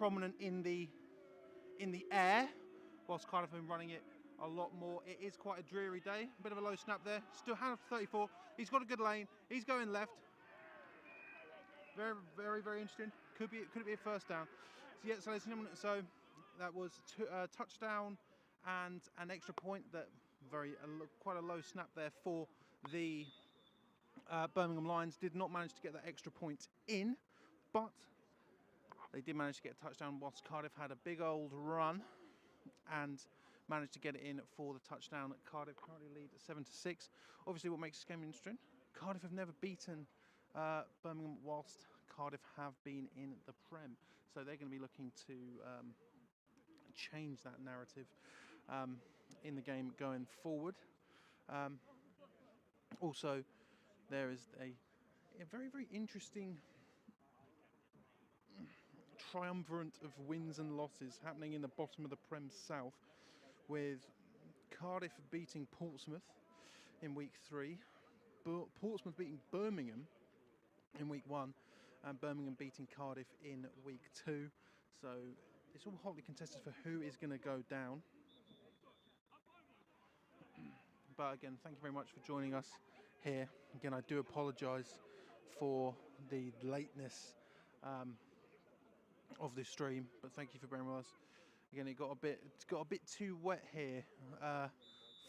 prominent in the air, whilst Cardiff have been running it a lot more. It is quite a dreary day. Bit of a low snap there. Still hand off to 34. He's got a good lane. He's going left. Very, very, very interesting. Could it be a first down? So yeah, so ladies and gentlemen, so that was a touchdown and an extra point. That quite a low snap there for the Birmingham Lions. Did not manage to get that extra point in, but they did manage to get a touchdown whilst Cardiff had a big old run and managed to get it in for the touchdown. Cardiff currently lead 7-6. Obviously, what makes this game interesting, Cardiff have never beaten Birmingham whilst Cardiff have been in the Prem. So they're going to be looking to change that narrative in the game going forward. Also, there is a very, very interesting triumvirate of wins and losses happening in the bottom of the Prem South, with Cardiff beating Portsmouth in week 3, Portsmouth beating Birmingham in week 1, and Birmingham beating Cardiff in week 2. So it's all hotly contested for who is going to go down. But again, thank you very much for joining us here. Again, I do apologise for the lateness of this stream, but thank you for bearing with us. Again, it's got a bit too wet here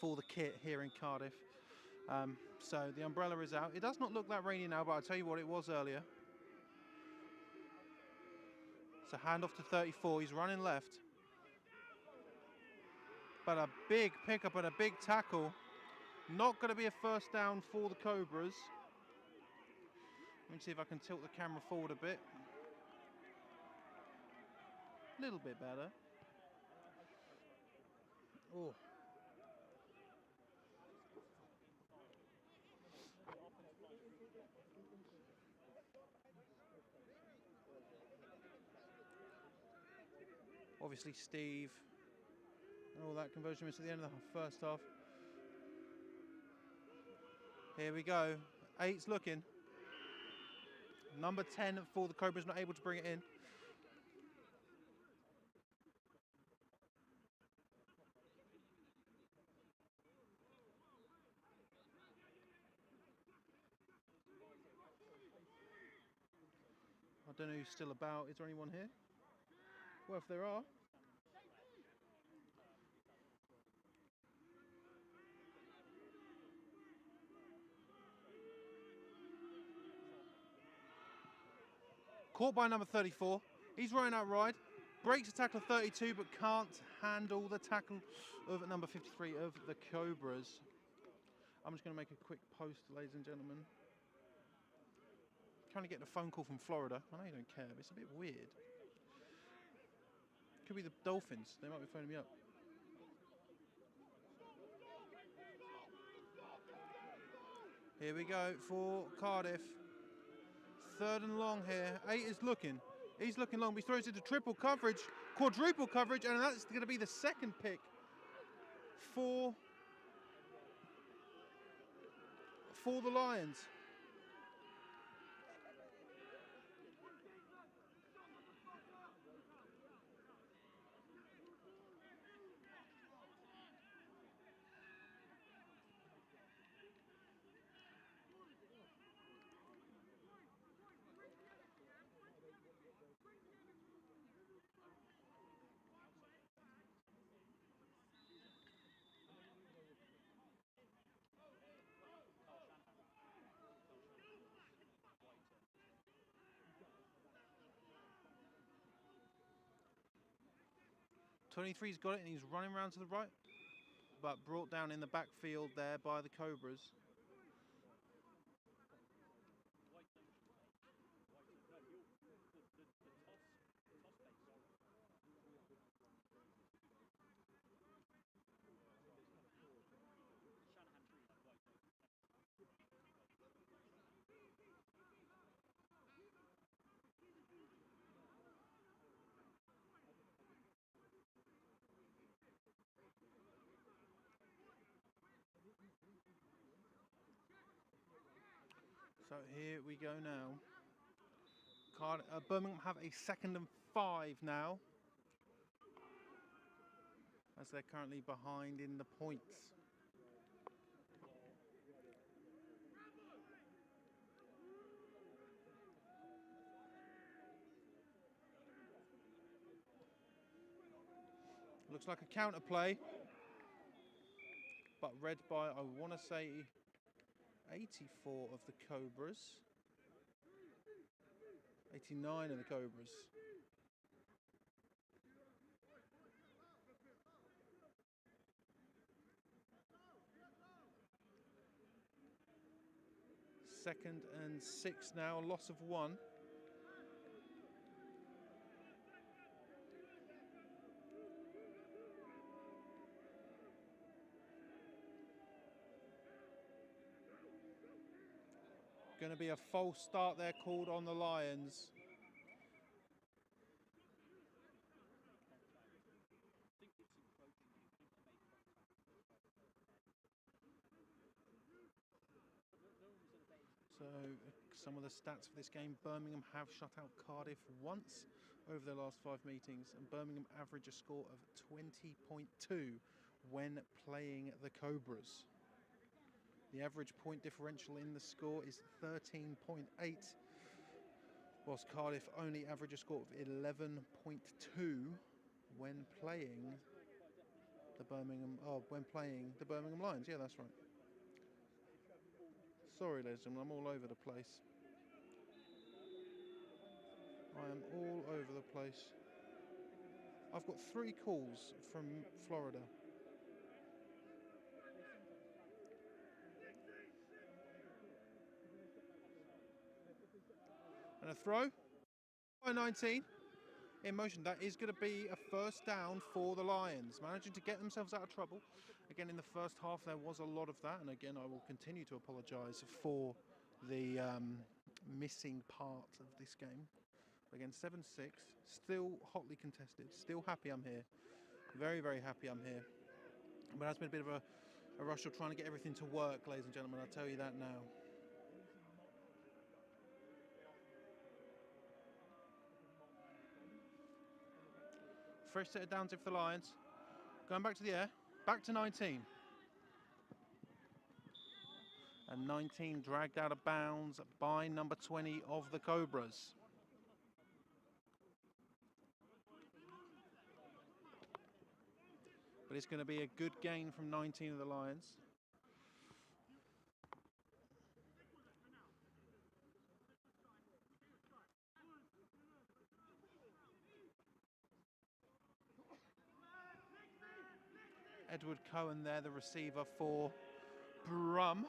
for the kit here in Cardiff. So the umbrella is out. It does not look that rainy now, but I'll tell you what, it was earlier. So hand off to 34. He's running left, but a big pickup and a big tackle. Not going to be a first down for the Cobras. Let me see if I can tilt the camera forward a bit. A little bit better. Oh. Obviously Steve and all that conversion miss at the end of the first half. Here we go. 8's looking. Number 10 for the Cobras, not able to bring it in. I don't know who's still about. Is there anyone here? Well, if there are. Caught by number 34. He's running out wide. Breaks a tackle of 32, but can't handle the tackle of number 53 of the Cobras. I'm just going to make a quick post, ladies and gentlemen. Trying to get a phone call from Florida. I know you don't care, but it's a bit weird. Could be the Dolphins. They might be phoning me up. Here we go for Cardiff. 3rd and long here. 8 is looking. He's looking long, but he throws into triple coverage, quadruple coverage, and that's going to be the second pick for the Lions. .23's got it and he's running around to the right, but brought down in the backfield there by the Cobras. So here we go now. Birmingham have a 2nd and 5 now, as they're currently behind in the points. Looks like a counter play, but read by, I want to say, 84 of the Cobras. 89 of the Cobras. Second and 6 now, a loss of 1. Going to be a false start there called on the Lions. So some of the stats for this game: Birmingham have shut out Cardiff once over their last 5 meetings, and Birmingham average a score of 20.2 when playing the Cobras. The average point differential in the score is 13.8, whilst Cardiff only average a score of 11.2 when playing the Birmingham Lions. Yeah, that's right. Sorry, ladies and gentlemen, I'm all over the place. I am all over the place. I've got 3 calls from Florida. And a throw by 19 in motion. That is going to be a first down for the Lions, managing to get themselves out of trouble. Again, in the first half there was a lot of that, and again I will continue to apologise for the missing part of this game. Again, 7-6, still hotly contested, still happy I'm here. Very, very happy I'm here. But it's been a bit of a rush of trying to get everything to work, ladies and gentlemen, I'll tell you that now. Fresh set of downs for the Lions. Going back to the air, back to 19. And 19 dragged out of bounds by number 20 of the Cobras. But it's going to be a good gain from 19 of the Lions. Edward Cohen there, the receiver for Prem.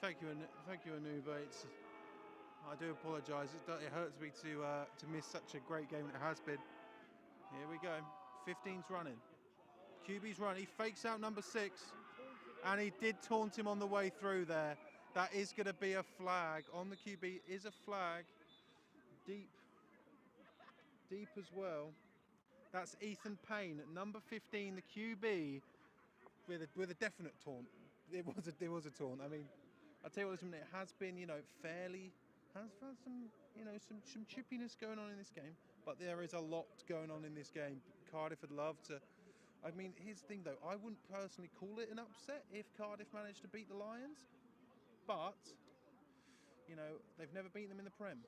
Thank you, Anuba. I do apologise. It hurts me to miss such a great game it has been. Here we go. 15's running. QB's running. He fakes out number 6, and he did taunt him on the way through there. That is going to be a flag on the QB. Is a flag deep as well. That's Ethan Payne, number 15, the QB, with a definite taunt. It was a taunt. I mean, I'll tell you what, it has been, fairly, has had some, some chippiness going on in this game, but there is a lot going on in this game. Cardiff would love to. I mean, here's the thing though, I wouldn't personally call it an upset if Cardiff managed to beat the Lions, but, they've never beaten them in the Prem.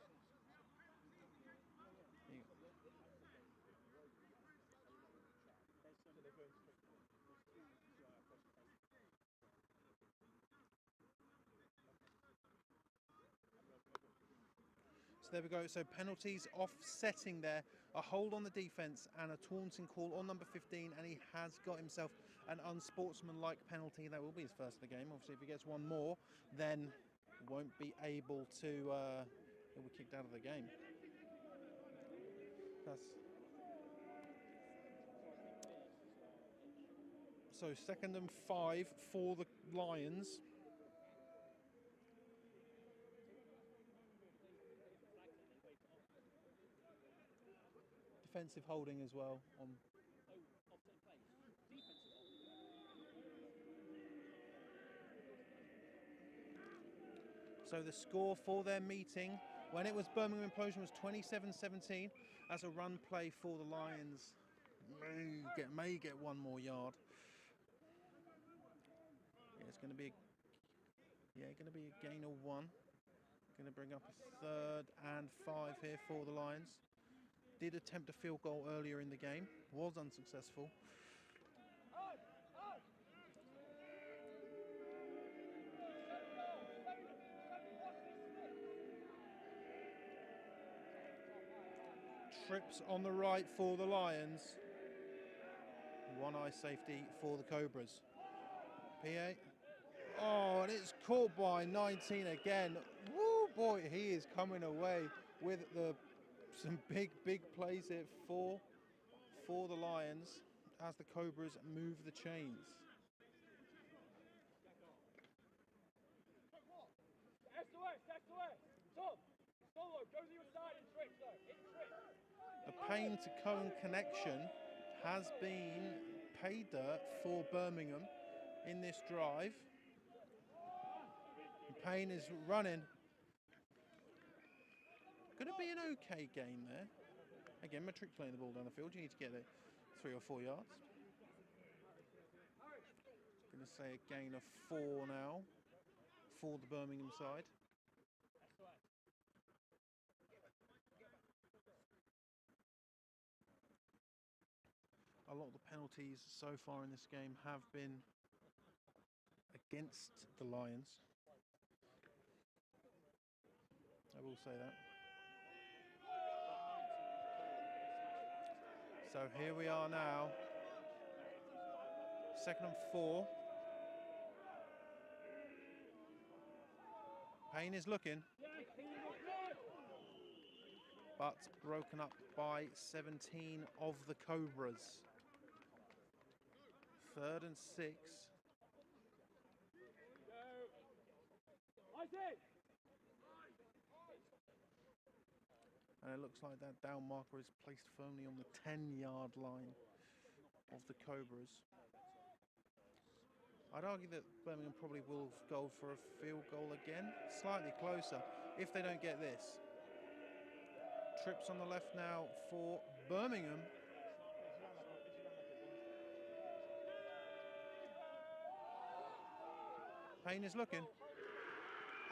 So there we go. So penalties offsetting there. A hold on the defence and a taunting call on number 15, and he has got himself an unsportsmanlike penalty. That will be his first of the game. Obviously, if he gets one more, then won't be able to. He'll be kicked out of the game. So 2nd and 5 for the Lions. Defensive holding as well on. So the score for their meeting When it was Birmingham Implosion was 27-17 as a run play for the Lions. May get one more yard. Yeah, it's going to be a gain of 1. Going to bring up a 3rd and 5 here for the Lions. Did attempt a field goal earlier in the game, was unsuccessful. Trips on the right for the Lions. One eye safety for the Cobras. PA. Oh, and it's caught by 19 again. Woo, boy, he is coming away with some big plays here for the Lions as the Cobras move the chains. The Payne to Cohen connection has been pay dirt for Birmingham in this drive. Payne is running. Going to be an okay gain there. Again, matriculating the ball down the field. You need to get it 3 or 4 yards. Going to say a gain of 4 now for the Birmingham side. A lot of the penalties so far in this game have been against the Lions. I will say that. So here we are now. 2nd and 4. Payne is looking, but broken up by 17 of the Cobras. 3rd and 6. And it looks like that down marker is placed firmly on the 10-yard line of the Cobras. I'd argue that Birmingham probably will go for a field goal again, slightly closer, if they don't get this. Trips on the left now for Birmingham. Payne is looking.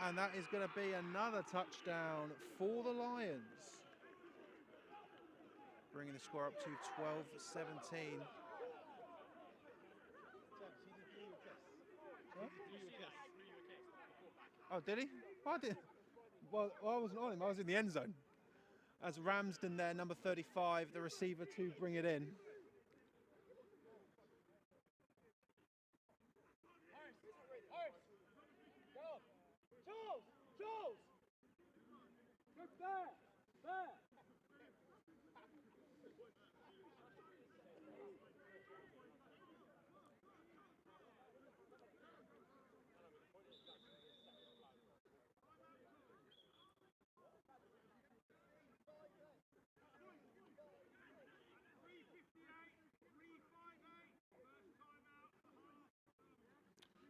And that is going to be another touchdown for the Lions. Bringing the score up to 12-17. Oh, did he? I did. Well, I wasn't on him. I was in the end zone. As Ramsden there, number 35, the receiver to bring it in.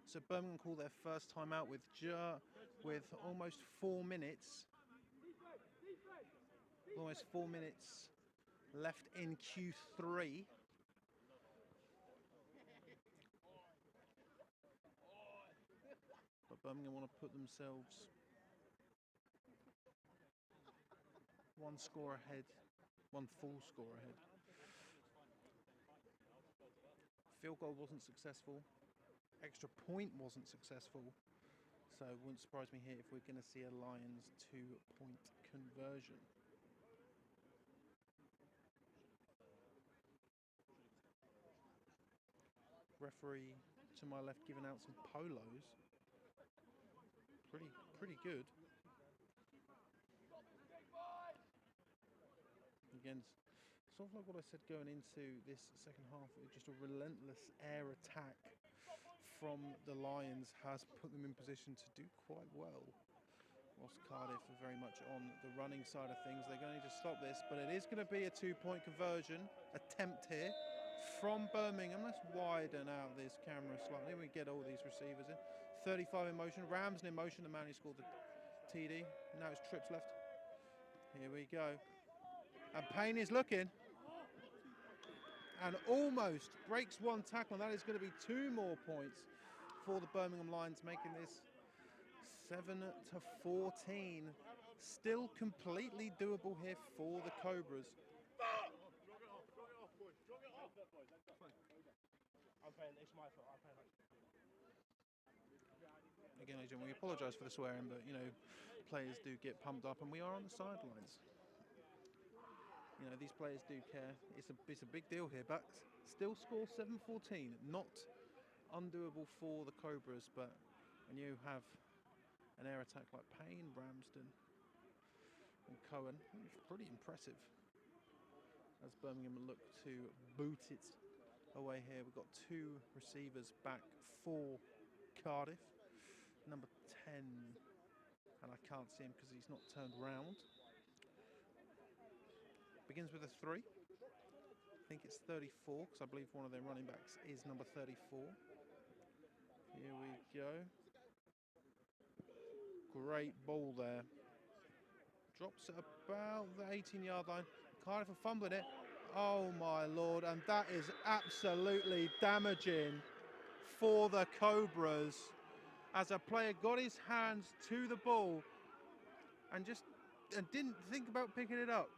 So Birmingham call their first time out with almost 4 minutes. Almost 4 minutes left in Q3. But Birmingham want to put themselves 1 score ahead, 1 full score ahead. Field goal wasn't successful. Extra point wasn't successful. So it wouldn't surprise me here if we're going to see a Lions 2-point conversion. Referee to my left giving out some polos. Pretty good. Again, sort of like what I said going into this second half, just a relentless air attack from the Lions has put them in position to do quite well. Whilst Cardiff are very much on the running side of things. They're going to need to stop this, but it is going to be a 2-point conversion attempt here from Birmingham. Let's widen out this camera slightly. We get all these receivers in. 35 in motion. Ramsden in motion, the man who scored the TD. Now it's Trips left. Here we go. And Payne is looking. And almost breaks one tackle. And that is going to be 2 more points for the Birmingham Lions, making this 7-14. Still completely doable here for the Cobras. Again, agent, we apologise for the swearing, but you know, players do get pumped up, and we are on the sidelines. You know, these players do care. It's a big deal here, but still score 7-14. Not undoable for the Cobras, but when you have an air attack like Payne, Ramsden, and Cohen, it's pretty impressive. As Birmingham look to boot it away here, we've got 2 receivers back for Cardiff. Number 10, and I can't see him because he's not turned round. Begins with a 3. I think it's 34 because I believe one of their running backs is number 34. Here we go. Great ball there. Drops at about the 18-yard line. Cardiff are fumbling it. Oh my lord, and that is absolutely damaging for the Cobras. As a player got his hands to the ball and didn't think about picking it up.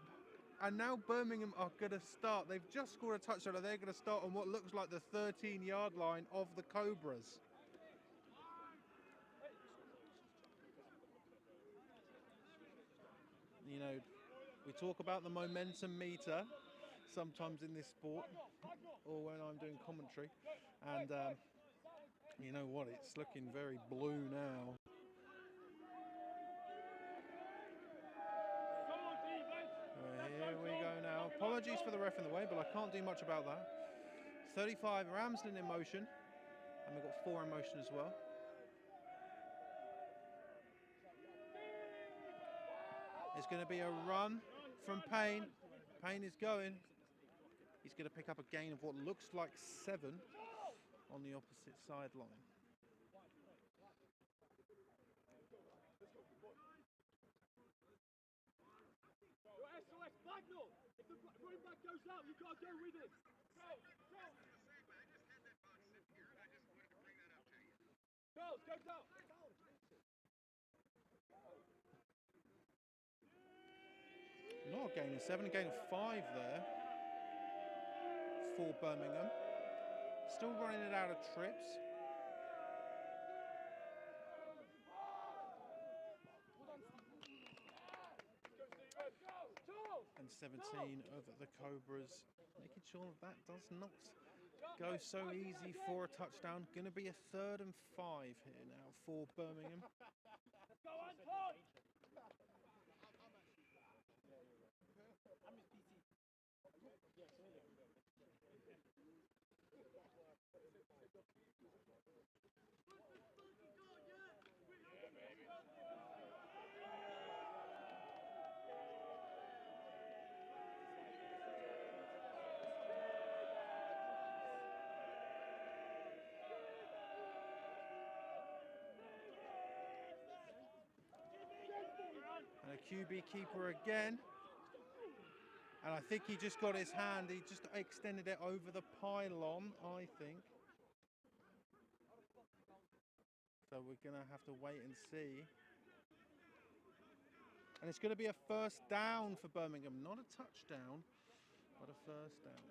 And now Birmingham are going to start. They've just scored a touchdown and they're going to start on what looks like the 13-yard line of the Cobras. You know, we talk about the momentum meter sometimes in this sport or when I'm doing commentary. And you know what, it's looking very blue now. Here we go now. Apologies for the ref in the way, but I can't do much about that. 35, Ramsden in motion. And we've got 4 in motion as well. It's going to be a run from Payne. Payne is going. He's going to pick up a gain of what looks like 7. On the opposite sideline. If the running back goes out, you've got to go with it. Charles, go down. Not a gain of 7, a gain of 5 there for Birmingham. Still running it out of trips. And 17 of the Cobras, making sure that does not go so easy for a touchdown. Going to be a 3rd and 5 here now for Birmingham. And a QB keeper again. And I think he just got his hand, he just extended it over the pylon, I think. So we're going to have to wait and see. And it's going to be a 1st down for Birmingham. Not a touchdown, but a 1st down.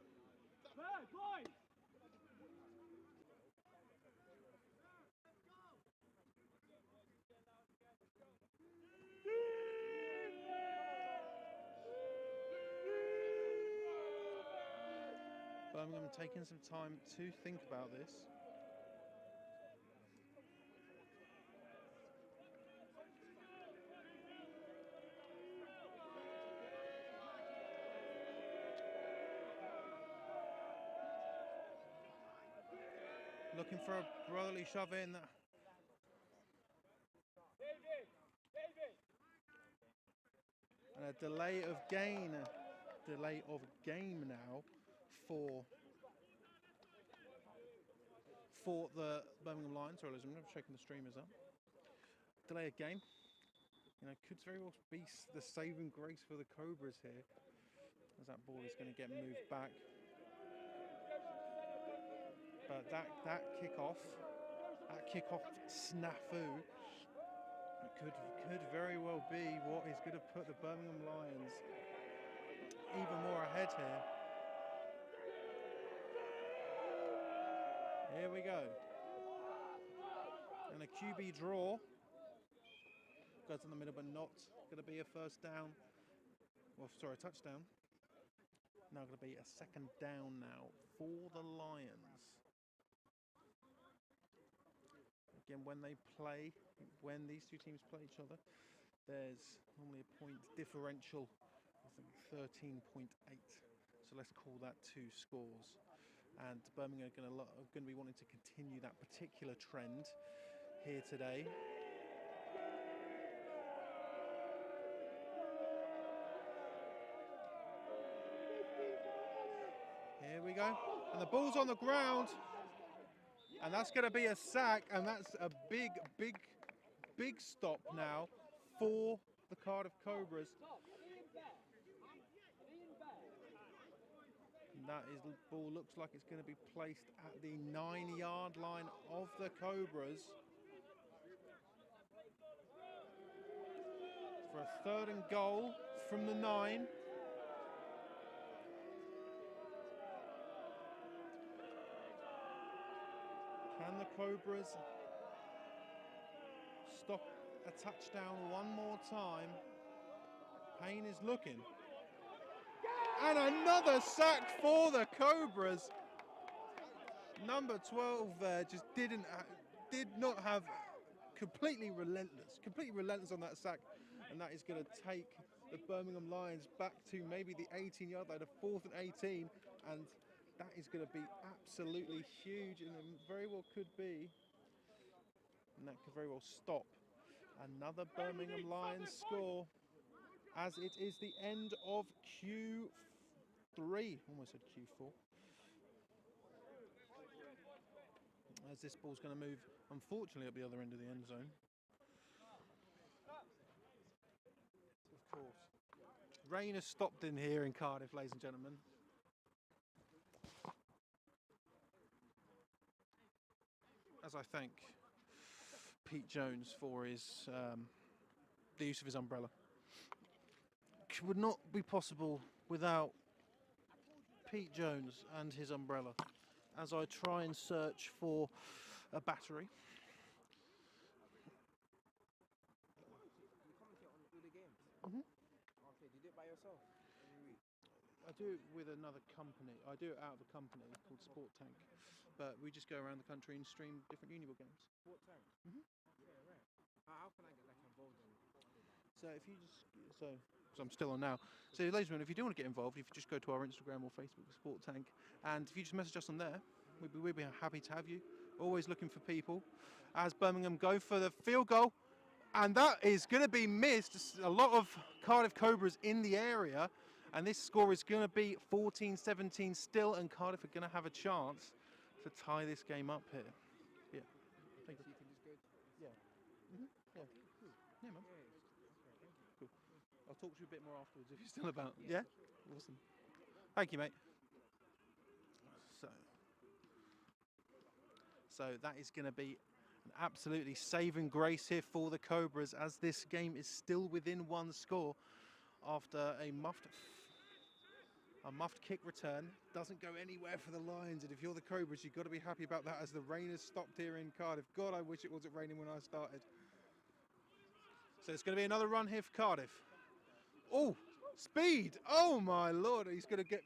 Birmingham taking some time to think about this. Looking for a brotherly shove in. And a delay of game now for the Birmingham Lions. Sorry, I'm checking the streamers up. Delay of game. You know, could very well be the saving grace for the Cobras here, as that ball is going to get moved back. But that kickoff snafu could very well be what is going to put the Birmingham Lions even more ahead here. Here we go. And a QB draw. Goes in the middle, but not going to be a first down. Well, sorry, a touchdown. Now going to be a second down now for the Lions. Again, when these two teams play each other, there's normally a point differential, I think 13.8. So let's call that 2 scores. And Birmingham are going to be wanting to continue that particular trend here today. Here we go, and the ball's on the ground, and that's going to be a sack, and that's a big stop now for the Cardiff Cobras. And that ball looks like it's going to be placed at the 9-yard line of the Cobras for a 3rd and goal from the 9. Can the Cobras stop a touchdown one more time? Payne is looking. And another sack for the Cobras. Number 12 there just did not have completely relentless on that sack. And that is going to take the Birmingham Lions back to maybe the 18-yard line, a 4th and 18. And that is going to be absolutely huge, and it very well could be, and that could very well stop another Birmingham Lions score, as it is the end of Q3, almost said Q4. As this ball's going to move, unfortunately, at the other end of the end zone. Of course. Rain has stopped in here in Cardiff, ladies and gentlemen. As I thank Pete Jones for his the use of his umbrella. It would not be possible without Pete Jones and his umbrella, as I try and search for a battery. Mm-hmm. Okay, do you do it by yourself every week? I do it with another company. I do it out of a company called Sportank. But we just go around the country and stream different Uniball games. Sportank? Mm-hmm. Yeah, right. How can I get involved in that? So if you so I'm still on now. So ladies and gentlemen, if you do want to get involved, if you just go to our Instagram or Facebook, Sportank, and if you just message us on there, we'd be happy to have you. Always looking for people. As Birmingham go for the field goal, and that is going to be missed. A lot of Cardiff Cobras in the area, and this score is going to be 14-17 still, and Cardiff are going to have a chance to tie this game up here. Yeah. Thank you. So you can just go. Yeah. Mm-hmm. Yeah. Cool. Yeah, man. Yeah, okay, Cool. I'll talk to you a bit more afterwards if you're still about. Yeah. Yeah? Awesome. Thank you, mate. So that is going to be an absolutely saving grace here for the Cobras, as this game is still within 1 score after a muffed kick return. Doesn't go anywhere for the Lions, and if you're the Cobras, you've got to be happy about that, as the rain has stopped here in Cardiff. God, I wish it wasn't raining when I started. So it's going to be another run here for Cardiff. Oh, speed! Oh my Lord, he's going to get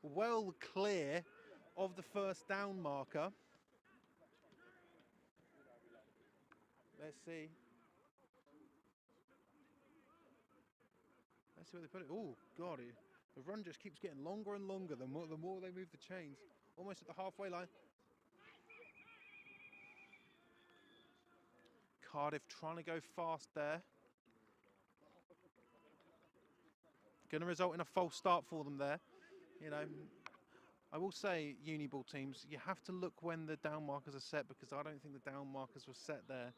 well clear of the first down marker. Let's see. Let's see where they put it. Oh God, the run just keeps getting longer and longer the more they move the chains. Almost at the halfway line. Cardiff trying to go fast there. Going to result in a false start for them there. You know, I will say, Uniball teams, you have to look when the down markers are set, because I don't think the down markers were set there.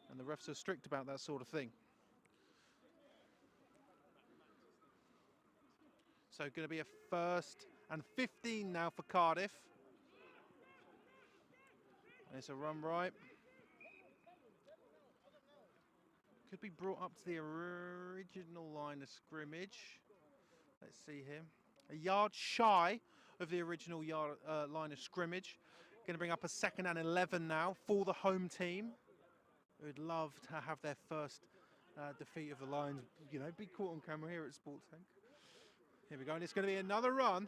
And the refs are strict about that sort of thing. So going to be a 1st and 15 now for Cardiff. And it's a run right. Could be brought up to the original line of scrimmage. Let's see here. A yard shy of the original line of scrimmage. Going to bring up a 2nd and 11 now for the home team. Who'd love to have their first defeat of the Lions, you know, be caught on camera here at Sportank. Here we go, and it's going to be another run.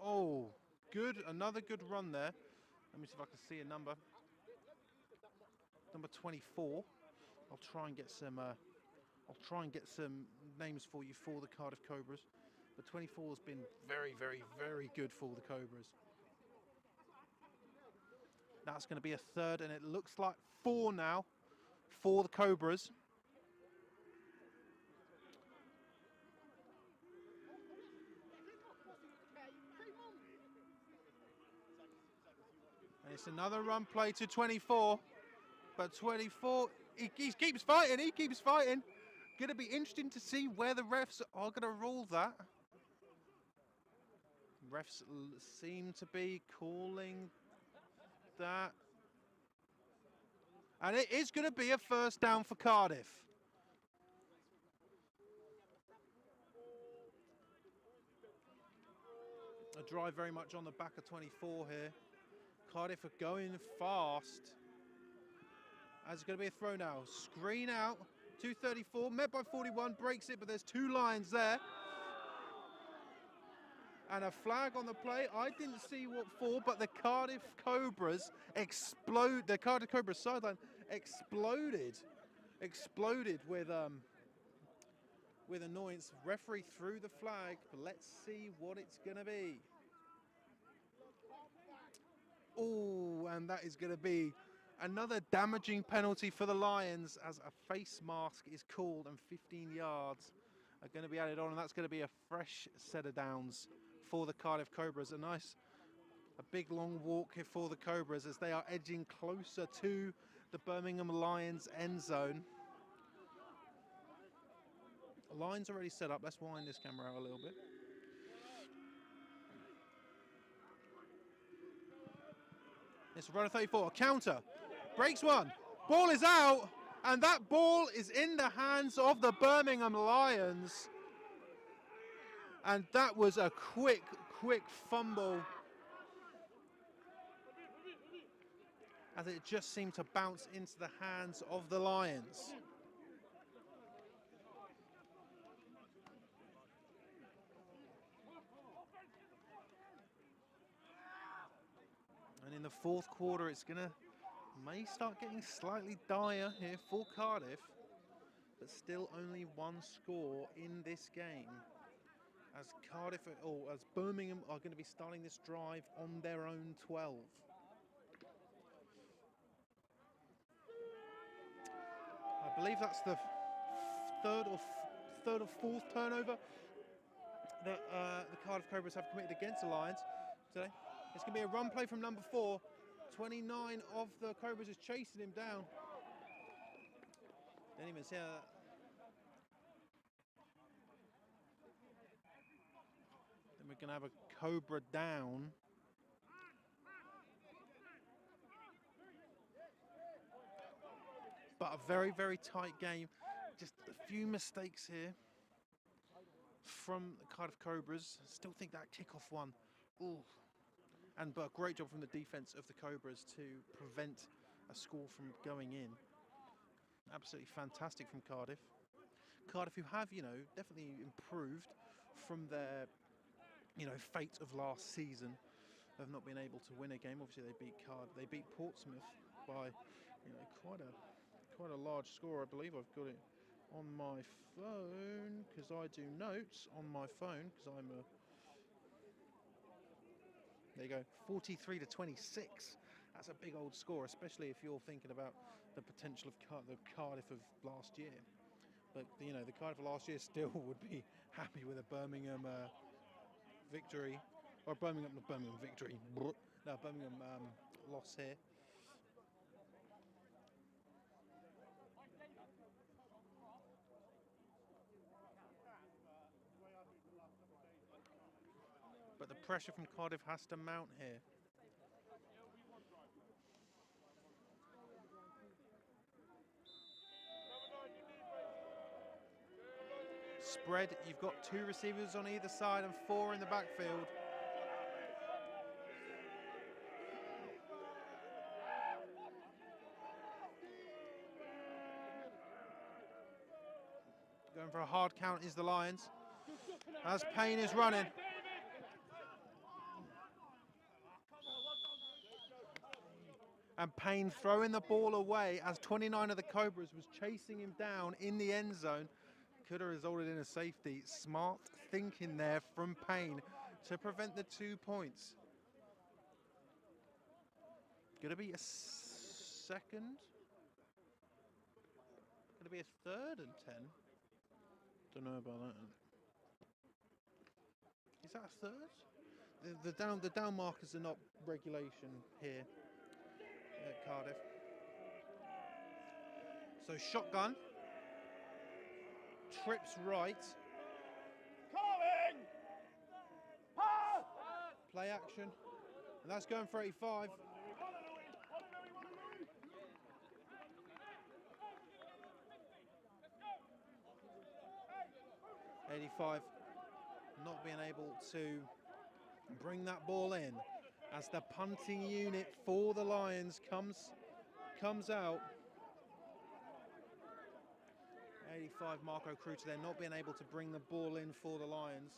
Oh, good, another good run there. Let me see if I can see a number. Number 24. I'll try and get some names for you for the Cardiff Cobras. But 24 has been very, very, very good for the Cobras. That's going to be a 3rd, and it looks like 4 now for the Cobras. And it's another run play to 24. But 24, he keeps fighting, he keeps fighting. Going to be interesting to see where the refs are going to rule that. Refs seem to be calling that. And it is going to be a 1st down for Cardiff. A drive very much on the back of 24 here. Cardiff are going fast. As it's going to be a throw now. Screen out. 234, met by 41, breaks it, but there's 2 Lions there. And a flag on the play. I didn't see what for, but the Cardiff Cobras explode. The Cardiff Cobras sideline exploded with annoyance. Referee threw the flag, but let's see what it's going to be. Oh, and that is going to be another damaging penalty for the Lions as a face mask is called and 15 yards are going to be added on, and that's going to be a fresh set of downs for the Cardiff Cobras. A big long walk here for the Cobras as they are edging closer to the Birmingham Lions end zone. The line's already set up. Let's wind this camera out a little bit. It's a run of 34, counter, breaks one, ball is out, and that ball is in the hands of the Birmingham Lions. And that was a quick fumble, as it just seemed to bounce into the hands of the Lions. And in the 4th quarter, it's may start getting slightly dire here for Cardiff, but still only 1 score in this game, as as Birmingham are going to be starting this drive on their own 12. I believe that's the third or fourth turnover that the Cardiff Cobras have committed against the Lions today. It's going to be a run play from number 4. 29 of the Cobras is chasing him down. Didn't even see that. Then we're going to have a Cobra down. But a very, very tight game. Just a few mistakes here from the Cardiff Cobras. Still think that kickoff one. Ooh. But a great job from the defense of the Cobras to prevent a score from going in. Absolutely fantastic from Cardiff. Cardiff, who have, definitely improved from their, fate of last season, have not been able to win a game. Obviously, they beat Portsmouth by, quite a large score. I believe I've got it on my phone because I do notes on my phone because I'm a. There you go, 43-26. That's a big old score, especially if you're thinking about the potential of the Cardiff of last year. But, the Cardiff of last year still would be happy with a Birmingham victory. Or Birmingham victory. No, Birmingham loss here. But the pressure from Cardiff has to mount here. Spread, you've got 2 receivers on either side and 4 in the backfield. Going for a hard count is the Lions, as Payne is running. And Payne throwing the ball away as 29 of the Cobras was chasing him down in the end zone. Could have resulted in a safety. Smart thinking there from Payne to prevent the 2 points. Gonna be a second. Gonna be a 3rd and 10. Don't know about that. Is that a 3rd? The down markers are not regulation here at Cardiff. So shotgun. Trips right. Play action. And that's going for 85. Not being able to bring that ball in as the punting unit for the Lions comes out. 85 Marco Kruter there, not being able to bring the ball in for the Lions.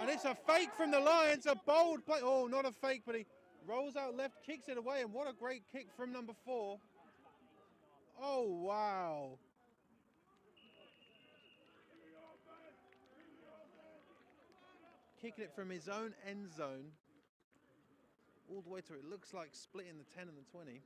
And it's a fake from the Lions, a bold play. Oh, not a fake, but he rolls out left, kicks it away, and what a great kick from number 4. Oh, wow. Kicking it from his own end zone all the way to, it looks like splitting the 10 and the 20.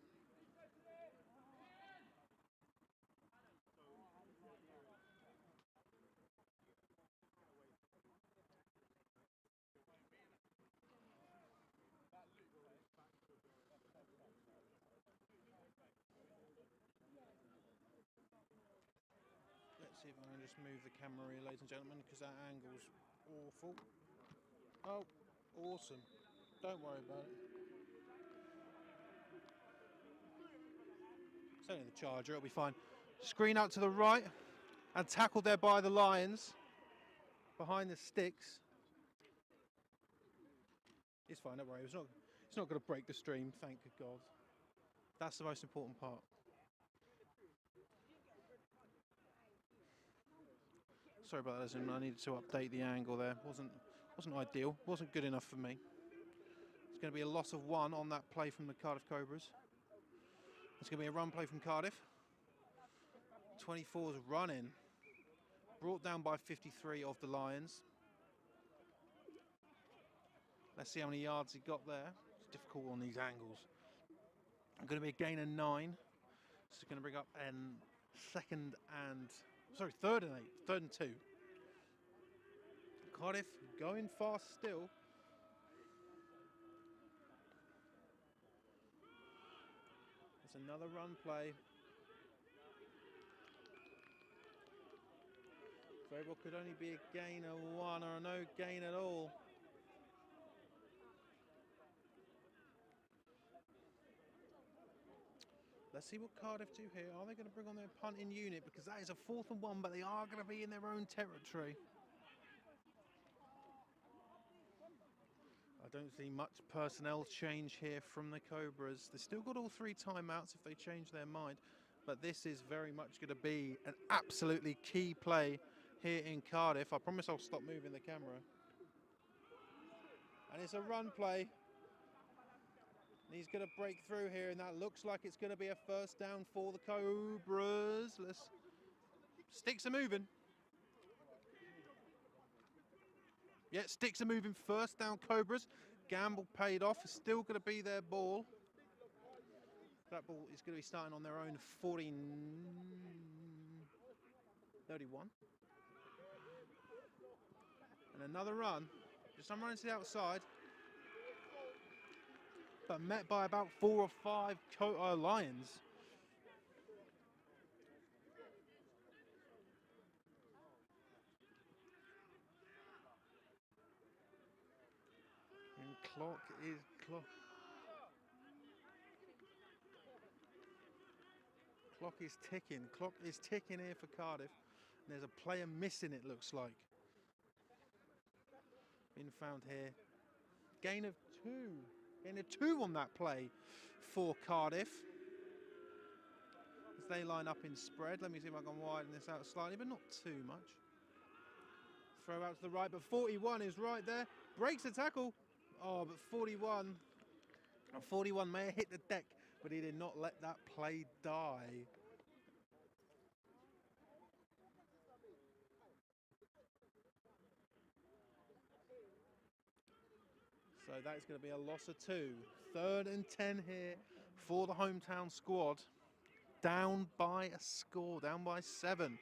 Let's see if I can just move the camera here, ladies and gentlemen, because that angle's awful. Oh, awesome. Don't worry about it. It's only the charger, it'll be fine. Screen out to the right and tackled there by the Lions behind the sticks. It's fine, don't worry. It's not going to break the stream, thank God. That's the most important part. Sorry about that, I needed to update the angle there. Wasn't ideal, wasn't good enough for me. It's going to be a loss of 1 on that play from the Cardiff Cobras. It's going to be a run play from Cardiff. 24's running. Brought down by 53 of the Lions. Let's see how many yards he got there. It's difficult on these angles. Going to be a gain of 9. It's going to bring up third and 8, 3rd and 2. Cardiff going fast still. It's another run play. Very well could only be a gain of 1 or no gain at all. Let's see what Cardiff do here. Are they going to bring on their punting unit? Because that is a 4th and 1, but they are going to be in their own territory. I don't see much personnel change here from the Cobras. They've still got all 3 timeouts if they change their mind. But this is very much going to be an absolutely key play here in Cardiff. I promise I'll stop moving the camera. And it's a run play. He's going to break through here, and that looks like it's going to be a 1st down for the Cobras. Sticks are moving. Yeah, sticks are moving. 1st down Cobras. Gamble paid off. It's still going to be their ball. That ball is going to be starting on their own 31. And another run. Just I'm running to the outside. but met by about 4 or 5 Lions. And clock is ticking. Clock is ticking here for Cardiff. And there's a player missing, it looks like. Been found here. Gain of 2. Gain of 2 on that play for Cardiff. As they line up in spread. Let me see if I can widen this out slightly, but not too much. Throw out to the right, but 41 is right there. Breaks the tackle. Oh, but 41 may have hit the deck, but he did not let that play die. So that's going to be a loss of 2. 3rd and 10 here for the hometown squad. Down by a score, down by 7.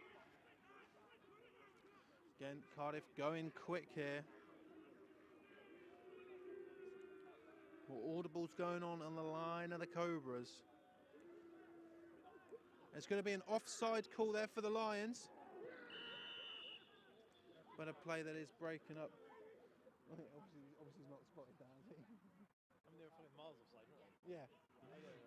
Again, Cardiff going quick here. More audibles going on the line of the Cobras. There's going to be an offside call there for the Lions. But a play that is breaking up. Obviously he's not spotted that, has he? I mean, they were fucking miles offside, weren't Yeah. they? Yeah, they got it.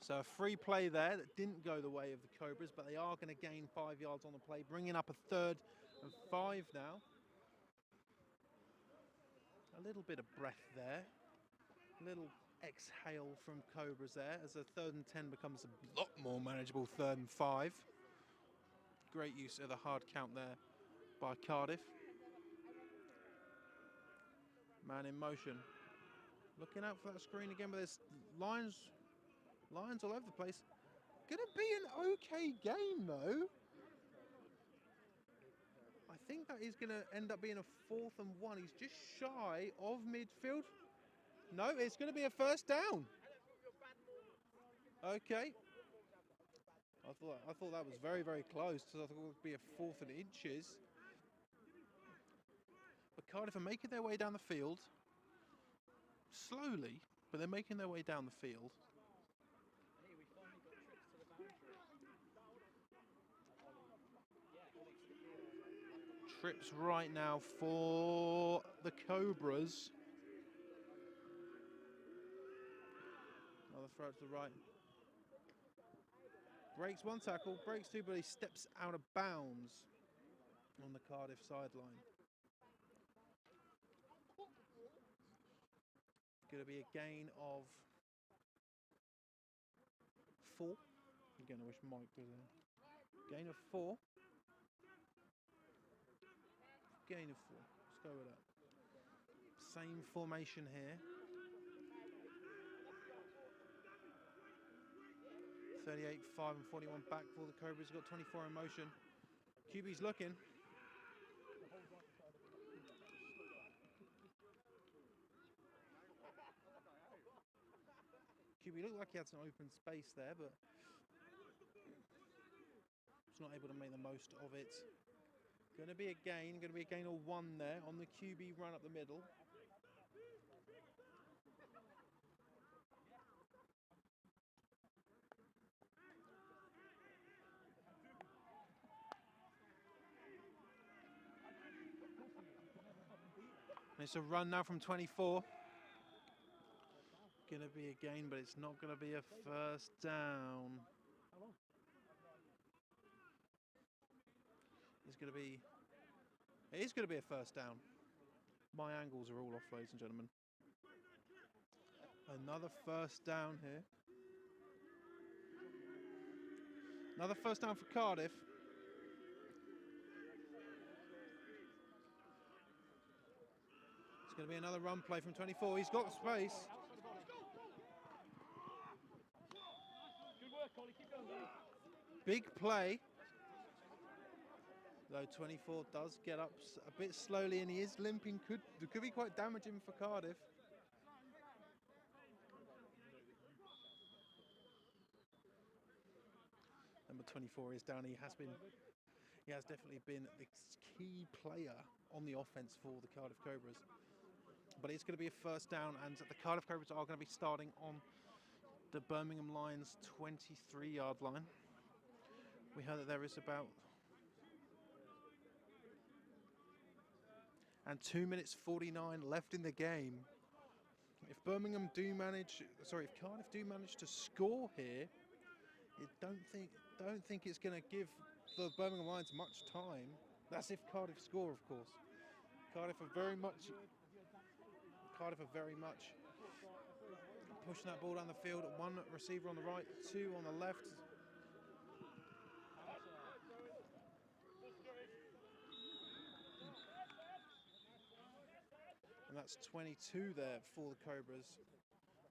So a free play there that didn't go the way of the Cobras, but they are going to gain 5 yards on the play, bringing up a 3rd and 5 now. A little bit of breath there. A little exhale from Cobras there as a 3rd and 10 becomes a lot more manageable 3rd and 5. Great use of the hard count there by Cardiff. Man in motion. Looking out for that screen again, but there's Lions all over the place. Gonna be an okay game though. I think that is gonna end up being a 4th and 1. He's just shy of midfield. No, it's gonna be a 1st down. Okay. I thought that was very, very close. So I thought it would be a 4th and inches. But Cardiff are making their way down the field. Slowly, but they're making their way down the field. Trips right now for the Cobras. Another throw to the right. Breaks 1 tackle, breaks 2, but he steps out of bounds on the Cardiff sideline. Going to be a gain of 4. Again, I wish Mike was there. Gain of 4. Gain of 4. Let's go with that. Same formation here. 38, 5 and 41 back for the Cobras. Got 24 in motion. QB's looking. QB looked like he had some open space there, but was not able to make the most of it. Going to be a gain of 1 there on the QB run up the middle. It's a run now from 24. Going to be a gain, but it's not going to be a 1st down. It is going to be a 1st down. My angles are all off, ladies and gentlemen. Another 1st down here. Another 1st down for Cardiff. It's going to be another run play from 24. He's got the space. Good work, Ollie. Keep going, buddy. Big play. Though 24 does get up a bit slowly and he is limping. Could be quite damaging for Cardiff. Number 24 is down. He He has definitely been the key player on the offense for the Cardiff Cobras. But it's going to be a first down, and the Cardiff Cobras are going to be starting on the Birmingham Lions 23-yard line. We heard that there is about 2 minutes 49 left in the game. If Cardiff do manage to score here, don't think it's going to give the Birmingham Lions much time. That's if Cardiff score, of course. Cardiff are very much pushing that ball down the field. One receiver on the right, two on the left. And that's 22 there for the Cobras,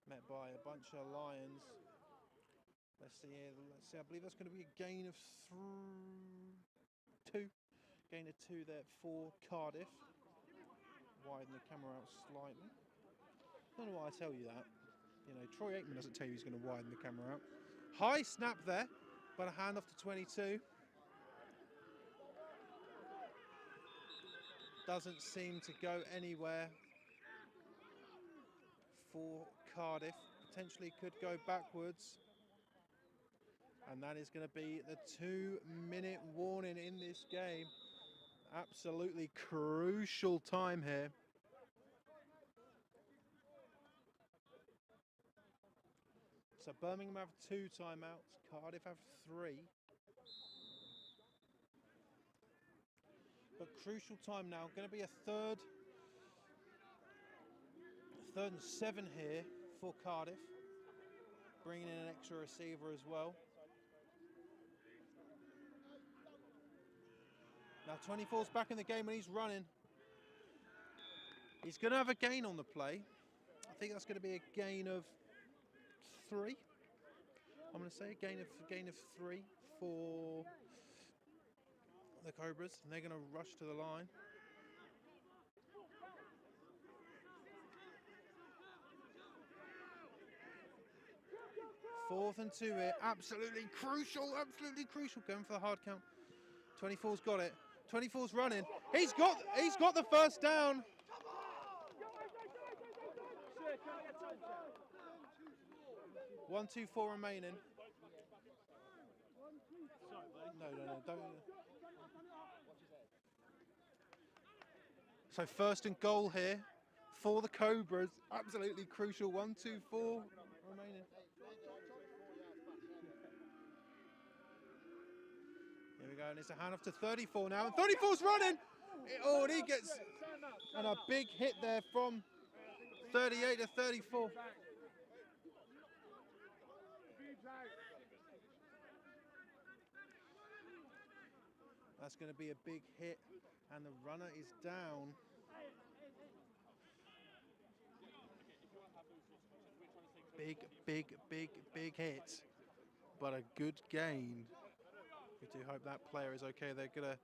met by a bunch of Lions. Let's see here. I believe that's going to be a gain of two. Gain of two there for Cardiff. Widen the camera out slightly. Don't know why I tell you that. You know, Troy Aikman doesn't tell you he's going to widen the camera out. High snap there, but a handoff to 22. Doesn't seem to go anywhere for Cardiff. Potentially could go backwards. And that is going to be the 2-minute warning in this game. Absolutely crucial time here. So Birmingham have 2 timeouts, Cardiff have 3. But crucial time now, going to be a third and 7 here for Cardiff. Bringing in an extra receiver as well. Now 24's back in the game and he's running. He's going to have a gain on the play. I think that's going to be a gain of 3. I'm going to say a gain of 3 for the Cobras, and they're going to rush to the line. Fourth and 2 here, absolutely crucial, going for the hard count. 24's got it. 24's running. He's got the first down. 1-2-4 remaining. No, don't. So first and goal here for the Cobras. Absolutely crucial. 1-2-4 remaining. Here we go, and it's a handoff to 34 now, and 34's running! And he gets and a big hit there from 38 to 34. That's going to be a big hit, and the runner is down. Big hit, but a good gain. We do hope that player is okay. They're going to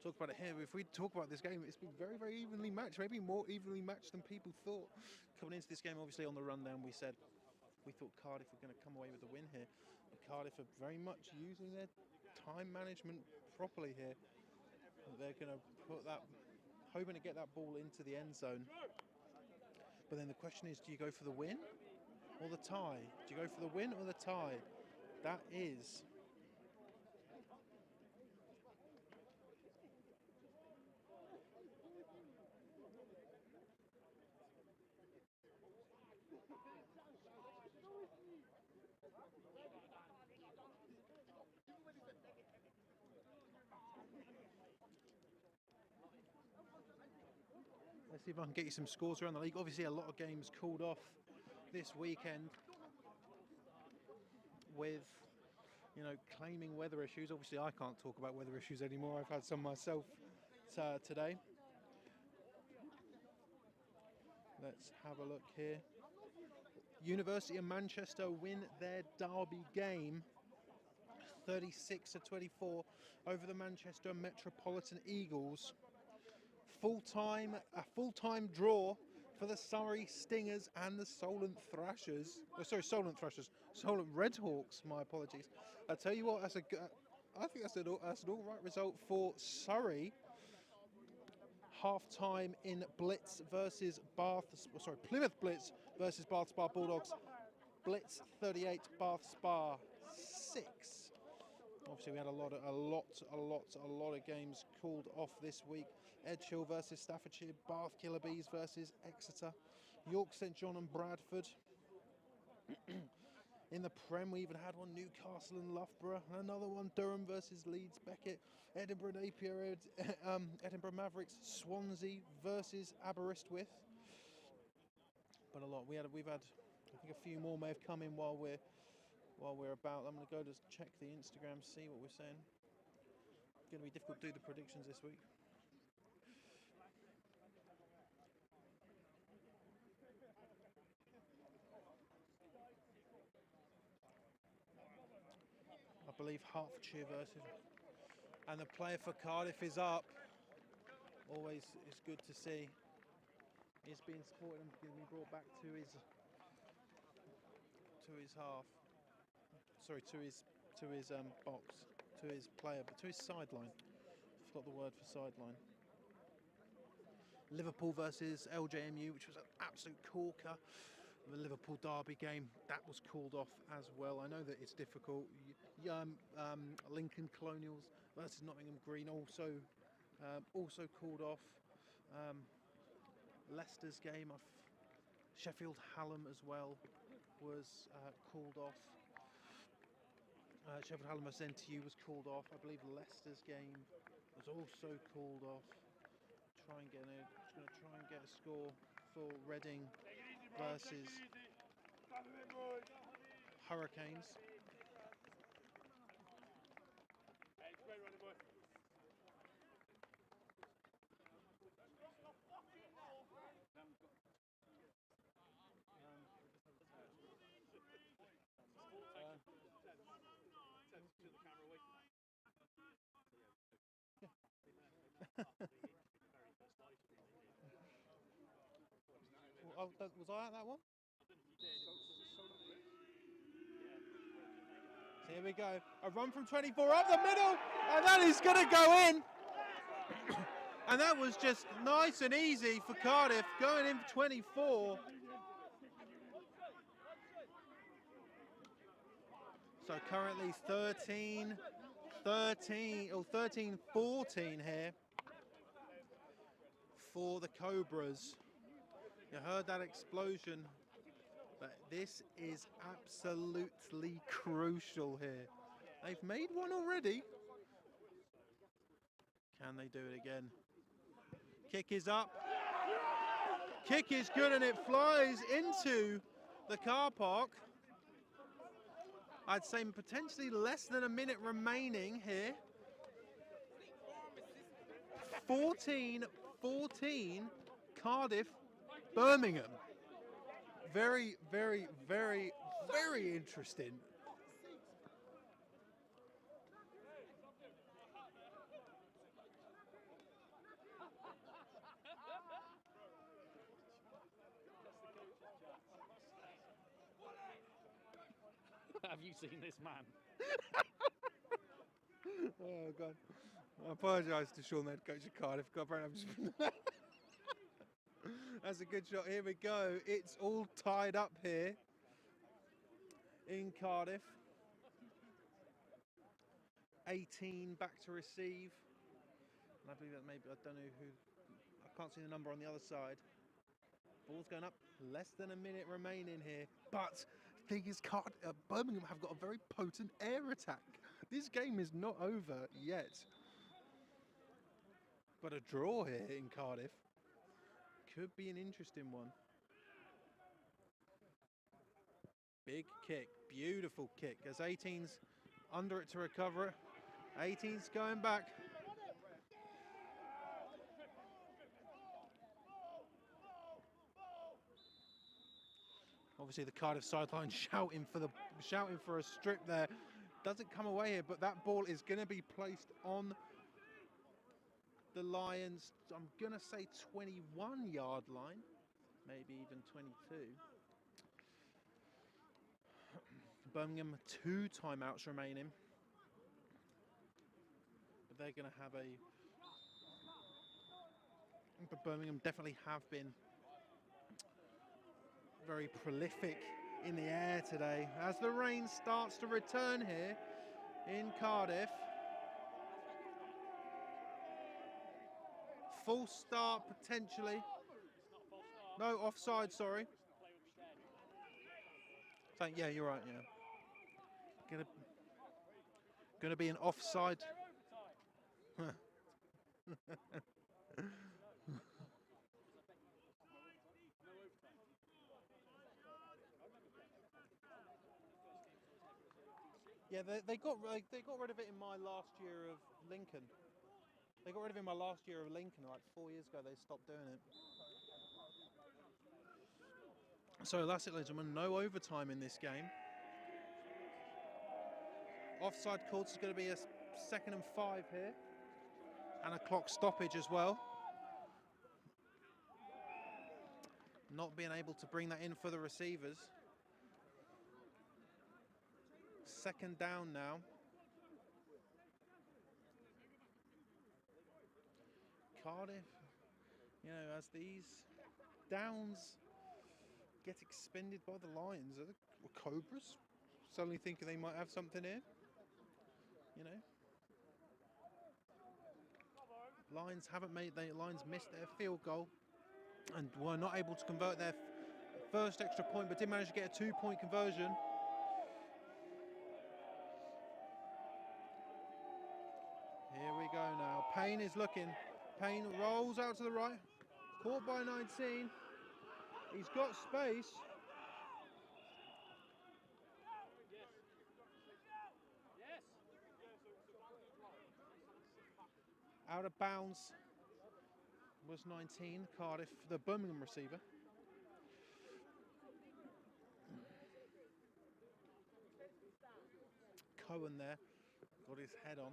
talk about it here. If we talk about this game, it's been very, very evenly matched, maybe more evenly matched than people thought. Coming into this game, obviously on the rundown, we said we thought Cardiff were going to come away with the win here. But Cardiff are very much using their time management properly here. They're going to put that, hoping to get that ball into the end zone. But then the question is, do you go for the win or the tie? Do you go for the win or the tie? That is let's see if I can get you some scores around the league. Obviously, a lot of games called off this weekend with, you know, claiming weather issues. Obviously, I can't talk about weather issues anymore. I've had some myself today. Let's have a look here. University of Manchester win their derby game 36-24 over the Manchester Metropolitan Eagles. A full-time draw for the Surrey Stingers and the Solent Redhawks. My apologies. I tell you what, I think that's an all right result for Surrey. Half time in Blitz versus Plymouth Blitz versus Bath Spa Bulldogs. Blitz 38, Bath Spa 6. Obviously, we had a lot of games called off this week. Edgehill versus Staffordshire, Bath Killer Bees versus Exeter, York St John and Bradford. In the Prem, we even had one, Newcastle and Loughborough, and another one, Durham versus Leeds Beckett, Edinburgh and Napier, Edinburgh Mavericks, Swansea versus Aberystwyth. But a lot. We've had, I think a few more may have come in while we're about. I'm going to go to check the Instagram, see what we're saying. It's going to be difficult to do the predictions this week. I believe Hertfordshire versus, and the player for Cardiff is up. Always is good to see. He's been supported and been brought back to his half. Sorry, to his box, to his player, but to his sideline. I forgot the word for sideline. Liverpool versus LJMU, which was an absolute corker. The Liverpool derby game, that was called off as well. I know that it's difficult. Lincoln Colonials versus Nottingham Green also called off. Leicester's game, Sheffield Hallam as well was called off. Sheffield Hallam versus NTU was called off. I believe Leicester's game was also called off. Just going to try and get a score for Reading versus Hurricanes. Was I at that one? So here we go. A run from 24 up the middle, and that is going to go in. And that was just nice and easy for Cardiff, going in for 24. So currently 13-14 here for the Cobras. You heard that explosion, but this is absolutely crucial here. They've made one already. Can they do it again? Kick is up. Kick is good, and it flies into the car park. I'd say potentially less than a minute remaining here. 14-14, Cardiff, Birmingham. Very, very, very, very interesting. Have you seen this man? Oh God! I apologise to Sean, the head coach of Cardiff. That's a good shot. Here we go. It's all tied up here in Cardiff. 18 back to receive. And I believe that maybe, I don't know who. I can't see the number on the other side. Ball's going up. Less than a minute remaining here, but thing is, Birmingham have got a very potent air attack. This game is not over yet. But a draw here in Cardiff could be an interesting one. Big kick, beautiful kick as 18's under it to recover it. 18's going back. Obviously the Cardiff sideline shouting for a strip there. Doesn't come away here, but that ball is going to be placed on the Lions, I'm going to say 21-yard line, maybe even 22. Birmingham, 2 timeouts remaining. they're going to have a... But Birmingham definitely have been very prolific in the air today. As the rain starts to return here in Cardiff. Full start potentially. No, offside, sorry. Yeah, you're right, yeah. Gonna be an offside. Yeah, they got rid of it in my last year of Lincoln. They got rid of it in my last year of Lincoln, like 4 years ago. They stopped doing it. So that's it, ladies and gentlemen. No overtime in this game. Offside called, is going to be a 2nd and 5 here, and a clock stoppage as well. Not being able to bring that in for the receivers. 2nd down now. Cardiff, you know, as these downs get expended by the Lions, are the Cobras suddenly thinking they might have something here? You know, Lions missed their field goal and were not able to convert their first extra point, but did manage to get a 2-point conversion. Here we go now. Payne is looking. Payne rolls out to the right. Caught by 19. He's got space. Out of bounds was 19. Cardiff, the Birmingham receiver. Cohen there got his head on.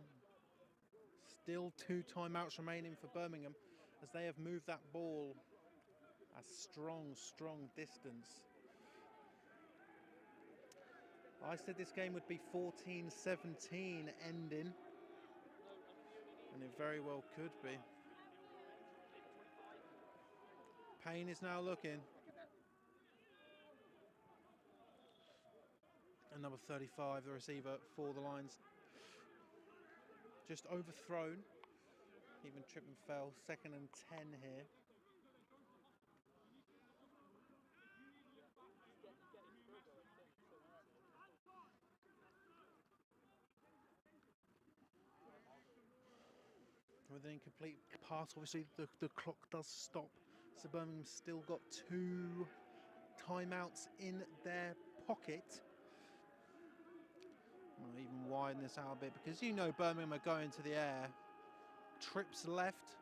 Still 2 timeouts remaining for Birmingham as they have moved that ball a strong distance. I said this game would be 14-17 ending, and it very well could be. Payne is now looking. And number 35, the receiver for the Lions, just overthrown. Even trip and fell. 2nd and 10 here. With an incomplete pass, obviously the clock does stop. So Birmingham's still got 2 timeouts in their pocket. I'll even widen this out a bit because you know Birmingham are going to the air. Trips left.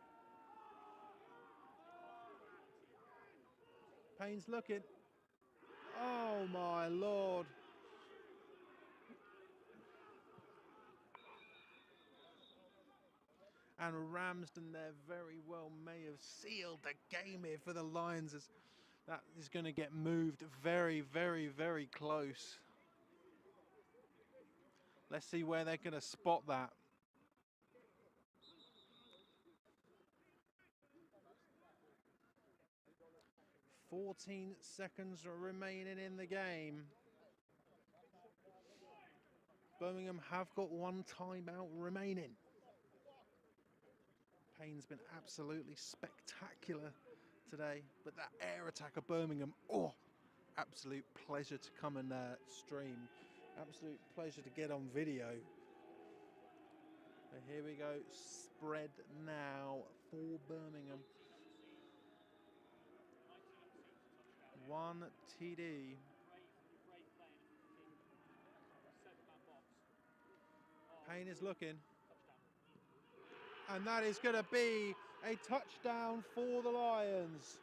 Payne's looking. Oh my lord. And Ramsden there very well may have sealed the game here for the Lions, as that is going to get moved very close. Let's see where they're going to spot that. "14 seconds remaining in the game. Birmingham have got 1 timeout remaining. Payne's been absolutely spectacular today, but that air attack of Birmingham, oh, absolute pleasure to come and stream. Absolute pleasure to get on video. And here we go, spread now for Birmingham. 1 TD. Payne is looking. And that is going to be a touchdown for the Lions.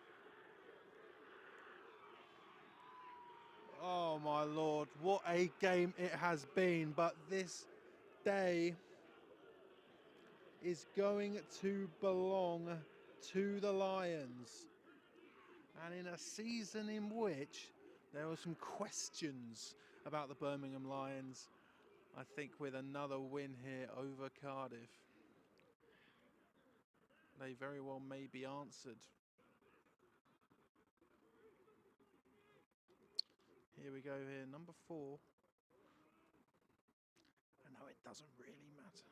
Oh my lord, what a game it has been. But this day is going to belong to the Lions. And in a season in which there were some questions about the Birmingham Lions, I think with another win here over Cardiff, They very well may be answered. Here we go here, number 4. I know it doesn't really matter.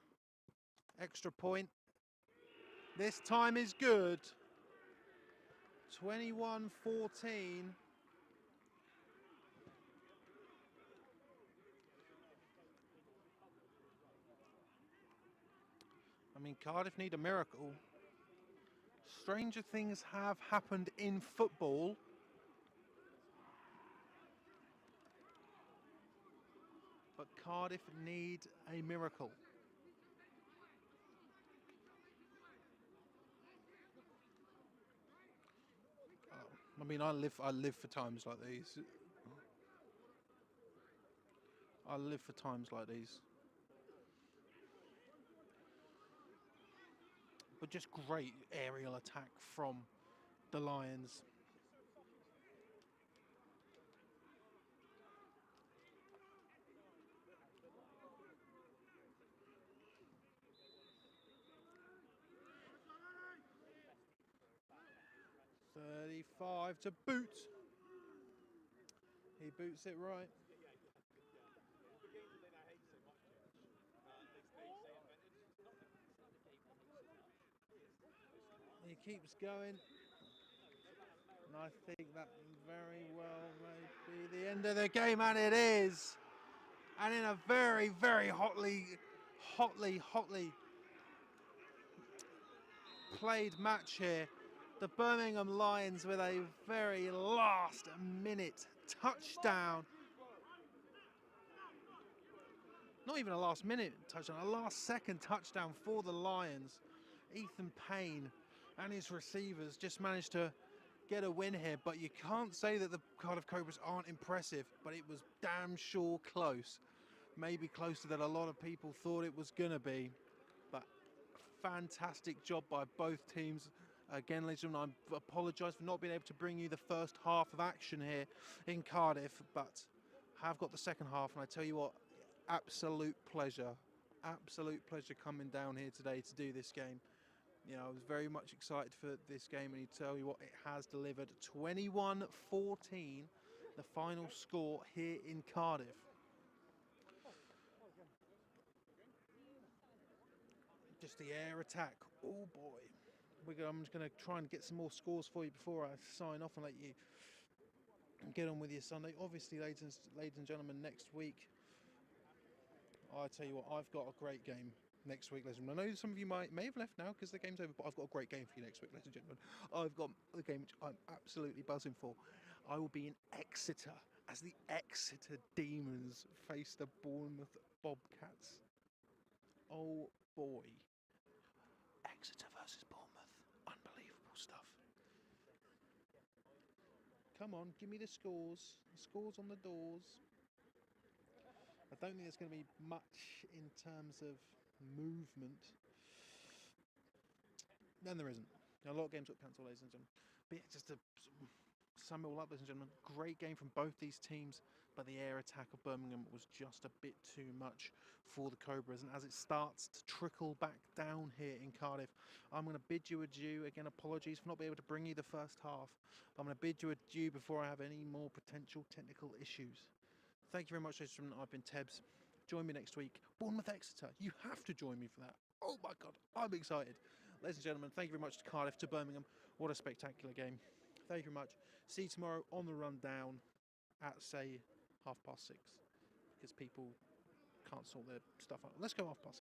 Extra point. This time is good. 21-14. I mean, Cardiff need a miracle. Stranger things have happened in football. But Cardiff need a miracle. I mean, I live for times like these. I live for times like these. But just great aerial attack from the Lions. .35 to boot. He boots it right. He keeps going. And I think that very well may be the end of the game, and it is. And in a very, very hotly played match here, the Birmingham Lions with a very last minute touchdown. Not even a last minute touchdown, a last second touchdown for the Lions. Ethan Payne and his receivers just managed to get a win here, but you can't say that the Cardiff Cobras aren't impressive, but it was damn sure close. Maybe closer than a lot of people thought it was going to be. But fantastic job by both teams. Again, ladies and gentlemen, I apologise for not being able to bring you the first half of action here in Cardiff, but I have got the second half, and I tell you what, absolute pleasure coming down here today to do this game. You know, I was very much excited for this game, and you tell you what, it has delivered. 21-14, the final score here in Cardiff. Just the air attack. Oh boy. I'm just going to try and get some more scores for you before I sign off and let you get on with your Sunday. Obviously, ladies and gentlemen, next week, I tell you what, I've got a great game next week, ladies and gentlemen. I know some of you may have left now because the game's over, but I've got a great game for you next week, ladies and gentlemen. I've got a game which I'm absolutely buzzing for. I will be in Exeter as the Exeter Demons face the Bournemouth Bobcats. Oh boy. Exeter versus Bournemouth. Unbelievable stuff. Come on, give me the scores. The scores on the doors. I don't think there's going to be much in terms of movement. Then there isn't. A lot of games got cancelled, ladies and gentlemen. But yeah, just to sum it all up, ladies and gentlemen, great game from both these teams, but the air attack of Birmingham was just a bit too much for the Cobras. And as it starts to trickle back down here in Cardiff, I'm going to bid you adieu. Again, apologies for not being able to bring you the first half. I'm going to bid you adieu before I have any more potential technical issues. Thank you very much, ladies and gentlemen. I've been Tebs. Join me next week. Bournemouth Exeter. You have to join me for that. Oh my God, I'm excited. Ladies and gentlemen, thank you very much to Cardiff, to Birmingham. What a spectacular game. Thank you very much. See you tomorrow on the rundown at, say, 6:30, because people can't sort their stuff out. Let's go 6:30.